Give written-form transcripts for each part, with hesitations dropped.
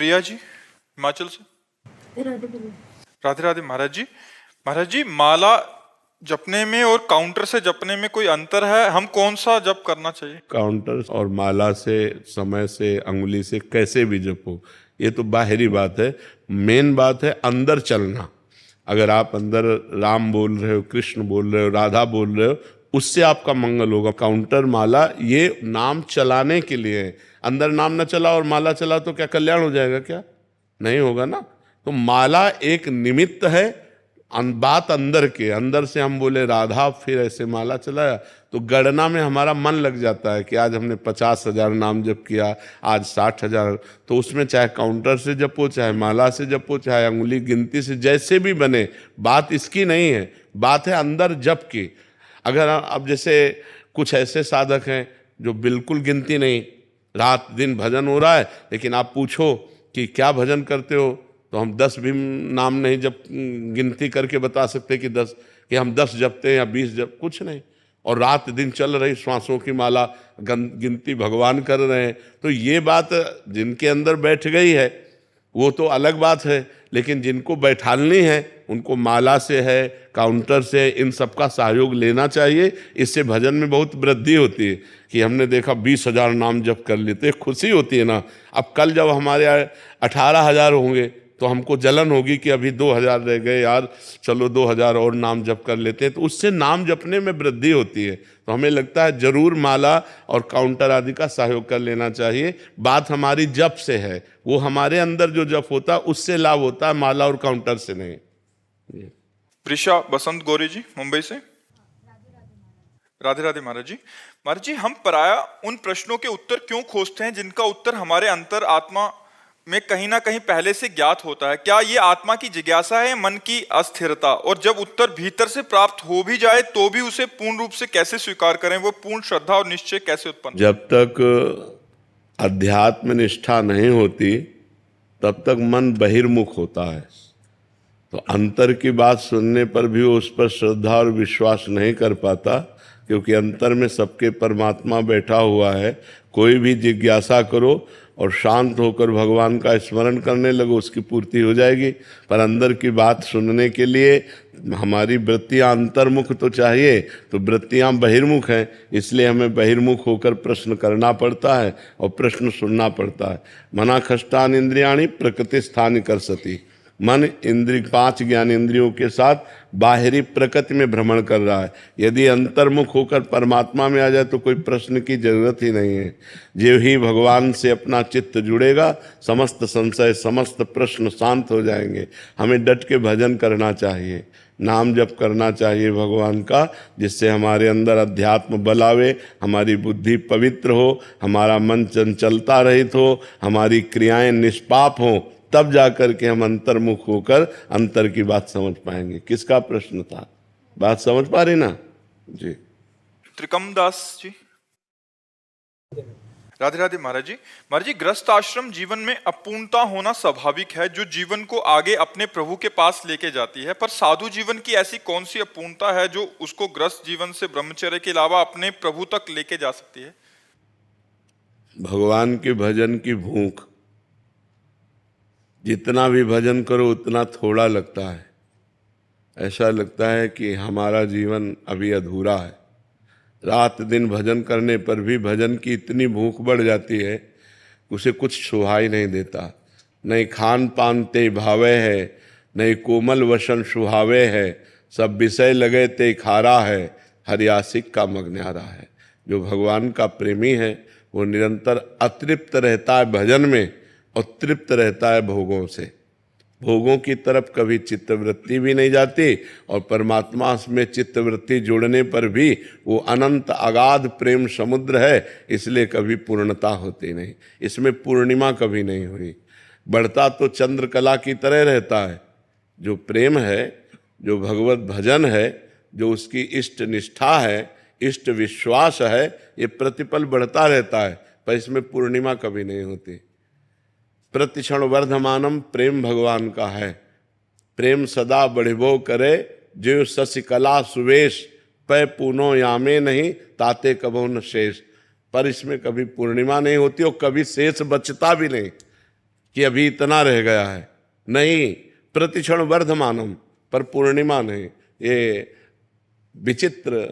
प्रिया जी हिमाचल से। राधे राधे महाराज जी। महाराज जी, माला जपने में और काउंटर से जपने में कोई अंतर है? हम कौन सा जप करना चाहिए? काउंटर और माला से, समय से, अंगुली से कैसे भी जपो, ये तो बाहरी बात है। मेन बात है अंदर चलना। अगर आप अंदर राम बोल रहे हो, कृष्ण बोल रहे हो, राधा बोल रहे हो, उससे आपका मंगल होगा। काउंटर माला ये नाम चलाने के लिए है। अंदर नाम न चला और माला चला तो क्या कल्याण हो जाएगा? क्या नहीं होगा ना। तो माला एक निमित्त है, बात अंदर के। अंदर से हम बोले राधा, फिर ऐसे माला चलाया तो गणना में हमारा मन लग जाता है कि आज हमने 50,000 नाम जप किया, आज 60,000। तो उसमें चाहे काउंटर से जपो, चाहे माला से जपो, चाहे अंगुली गिनती से, जैसे भी बने, बात इसकी नहीं है, बात है अंदर जप की। अगर अब जैसे कुछ ऐसे साधक हैं जो बिल्कुल गिनती नहीं, रात दिन भजन हो रहा है, लेकिन आप पूछो कि क्या भजन करते हो, तो हम 10 भी नाम नहीं जब गिनती करके बता सकते कि हम 10 जपते हैं या 20 जप, कुछ नहीं। और रात दिन चल रही श्वासों की माला, गिनती भगवान कर रहे हैं। तो ये बात जिनके अंदर बैठ गई है वो तो अलग बात है, लेकिन जिनको बैठालनी है उनको माला से है, काउंटर से, इन सबका सहयोग लेना चाहिए। इससे भजन में बहुत वृद्धि होती है कि हमने देखा 20,000 नाम जप कर लेते, खुशी होती है ना। अब कल जब हमारे 18,000 होंगे तो हमको जलन होगी कि अभी 2,000 रह गए यार, चलो 2,000 और नाम जप कर लेते हैं। तो उससे नाम जपने में वृद्धि होती है। तो हमें लगता है जरूर माला और काउंटर आदि का सहयोग कर लेना चाहिए। बात हमारी जप से है, वो हमारे अंदर जो जप होता है उससे लाभ होता है, माला और काउंटर से नहीं। प्रिशा बसंत गौरी जी मुंबई से। राधे राधे महाराज जी। महाराज जी, हम पराया उन प्रश्नों के उत्तर क्यों खोजते हैं जिनका उत्तर हमारे अंतर आत्मा में कहीं ना कहीं पहले से ज्ञात होता है? क्या ये आत्मा की जिज्ञासा है, मन की अस्थिरता? और जब उत्तर भीतर से प्राप्त हो भी जाए तो भी उसे पूर्ण रूप से कैसे स्वीकार करें? वो पूर्ण श्रद्धा और निश्चय कैसे उत्पन्न? जब तक अध्यात्म निष्ठा नहीं होती तब तक मन बहिर्मुख होता है। तो अंतर की बात सुनने पर भी वो उस पर श्रद्धा और विश्वास नहीं कर पाता, क्योंकि अंतर में सबके परमात्मा बैठा हुआ है। कोई भी जिज्ञासा करो और शांत होकर भगवान का स्मरण करने लगो, उसकी पूर्ति हो जाएगी। पर अंदर की बात सुनने के लिए हमारी वृत्तियां अंतर्मुख तो चाहिए, तो वृत्तियां बहिर्मुख हैं, इसलिए हमें बहिर्मुख होकर प्रश्न करना पड़ता है और प्रश्न सुनना पड़ता है। मना खष्टान इंद्रियाणि प्रकृति स्थान कर सती। मन इंद्रिय 5 ज्ञान इंद्रियों के साथ बाहरी प्रकृति में भ्रमण कर रहा है। यदि अंतर्मुख होकर परमात्मा में आ जाए तो कोई प्रश्न की जरूरत ही नहीं है। जो ही भगवान से अपना चित्त जुड़ेगा, समस्त संशय, समस्त प्रश्न शांत हो जाएंगे। हमें डट के भजन करना चाहिए, नाम जप करना चाहिए भगवान का, जिससे हमारे अंदर अध्यात्म बल आवे, हमारी बुद्धि पवित्र हो, हमारा मन चंचलता रहित हो, हमारी क्रियाएं निष्पाप हों। तब जाकर के हम अंतर्मुख होकर अंतर की बात समझ पाएंगे। किसका प्रश्न था? बात समझ पा रही ना जी? त्रिकम दास जी। राधे राधे महाराज जी। महाराज जी, ग्रस्त आश्रम जीवन में अपूर्णता होना स्वाभाविक है जो जीवन को आगे अपने प्रभु के पास लेके जाती है, पर साधु जीवन की ऐसी कौन सी अपूर्णता है जो उसको ग्रस्त जीवन से ब्रह्मचर्य के अलावा अपने प्रभु तक लेके जा सकती है? भगवान के भजन की भूख। जितना भी भजन करो उतना थोड़ा लगता है। ऐसा लगता है कि हमारा जीवन अभी अधूरा है। रात दिन भजन करने पर भी भजन की इतनी भूख बढ़ जाती है, उसे कुछ सुहाई नहीं देता। नहीं खान पान ते भावे है, नहीं कोमल वसन सुहावे है, सब विषय लगे ते खारा है, हरियासिक का मग्न्यारा है। जो भगवान का प्रेमी है वो निरंतर अतृप्त रहता है भजन में और तृप्त रहता है भोगों से। भोगों की तरफ कभी चित्तवृत्ति भी नहीं जाती, और परमात्मा में चित्तवृत्ति जोड़ने पर भी वो अनंत अगाध प्रेम समुद्र है, इसलिए कभी पूर्णता होती नहीं। इसमें पूर्णिमा कभी नहीं हुई। बढ़ता तो चंद्रकला की तरह रहता है। जो प्रेम है, जो भगवत भजन है, जो उसकी इष्ट निष्ठा है, इष्ट विश्वास है, ये प्रतिपल बढ़ता रहता है, पर इसमें पूर्णिमा कभी नहीं होती। प्रतिक्षण वर्धमानम प्रेम भगवान का है। प्रेम सदा बढ़िबो करे, जो शशिकला सुवेश, पै पूनो यामे नहीं, ताते कबो न शेष। पर इसमें कभी पूर्णिमा नहीं होती और कभी शेष बचता भी नहीं। कि अभी इतना रह गया है, नहीं, प्रतिक्षण वर्धमानम, पर पूर्णिमा नहीं। ये विचित्र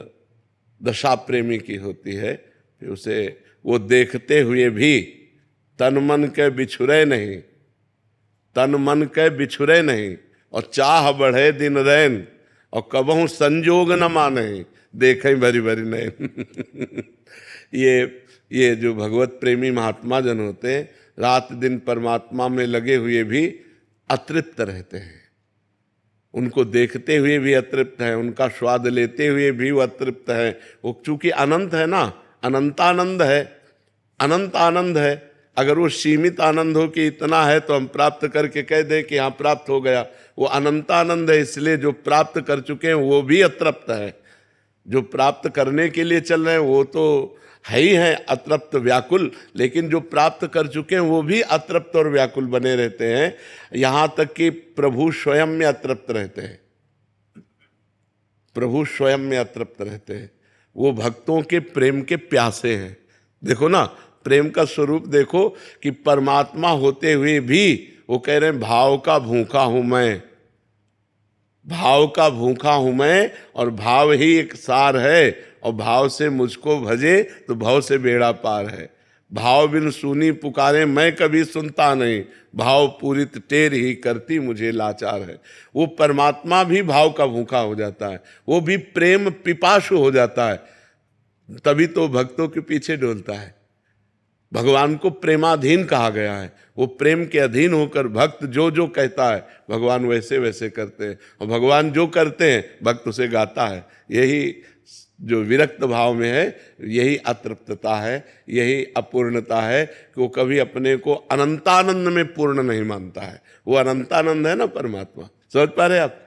दशा प्रेमी की होती है कि उसे वो देखते हुए भी तन मन के बिछुरे नहीं, तन मन के बिछुरे नहीं, और चाह बढ़े दिन रैन, और कबहू संजोग न माने, देखें भरी भरी नैन। ये जो भगवत प्रेमी महात्मा जन होते हैं, रात दिन परमात्मा में लगे हुए भी अतृप्त रहते हैं। उनको देखते हुए भी अतृप्त है, उनका स्वाद लेते हुए भी वो अतृप्त है। वो चूंकि अनंत है ना, अनंतानंद है, अनंत आनंद है। अगर वो सीमित आनंद हो कि इतना है तो हम प्राप्त करके कह दें कि हाँ प्राप्त हो गया, वो अनंतानंद है, इसलिए जो प्राप्त कर चुके हैं वो भी अतृप्त है। जो प्राप्त करने के लिए चल रहे हैं वो तो है ही है अतृप्त व्याकुल, लेकिन जो प्राप्त कर चुके हैं वो भी अतृप्त और व्याकुल बने रहते हैं, यहाँ तक कि प्रभु स्वयं में अतृप्त रहते हैं। प्रभु स्वयं में अतृप्त रहते हैं। वो भक्तों के प्रेम के प्यासे हैं। देखो ना, प्रेम का स्वरूप देखो कि परमात्मा होते हुए भी वो कह रहे हैं भाव का भूखा हूं मैं, भाव का भूखा हूं मैं, और भाव ही एक सार है, और भाव से मुझको भजे तो भाव से बेड़ा पार है। भाव बिन सुनी पुकारे मैं कभी सुनता नहीं, भाव पूरित टेर ही करती मुझे लाचार है। वो परमात्मा भी भाव का भूखा हो जाता है, वो भी प्रेम पिपासु हो जाता है, तभी तो भक्तों के पीछे डोलता है। भगवान को प्रेमाधीन कहा गया है। वो प्रेम के अधीन होकर भक्त जो जो कहता है भगवान वैसे वैसे करते हैं, और भगवान जो करते हैं भक्त उसे गाता है। यही जो विरक्त भाव में है, यही अतृप्तता है, यही अपूर्णता है कि वो कभी अपने को अनंतानंद में पूर्ण नहीं मानता है। वो अनंतानंद है ना परमात्मा, समझ पा रहे आप।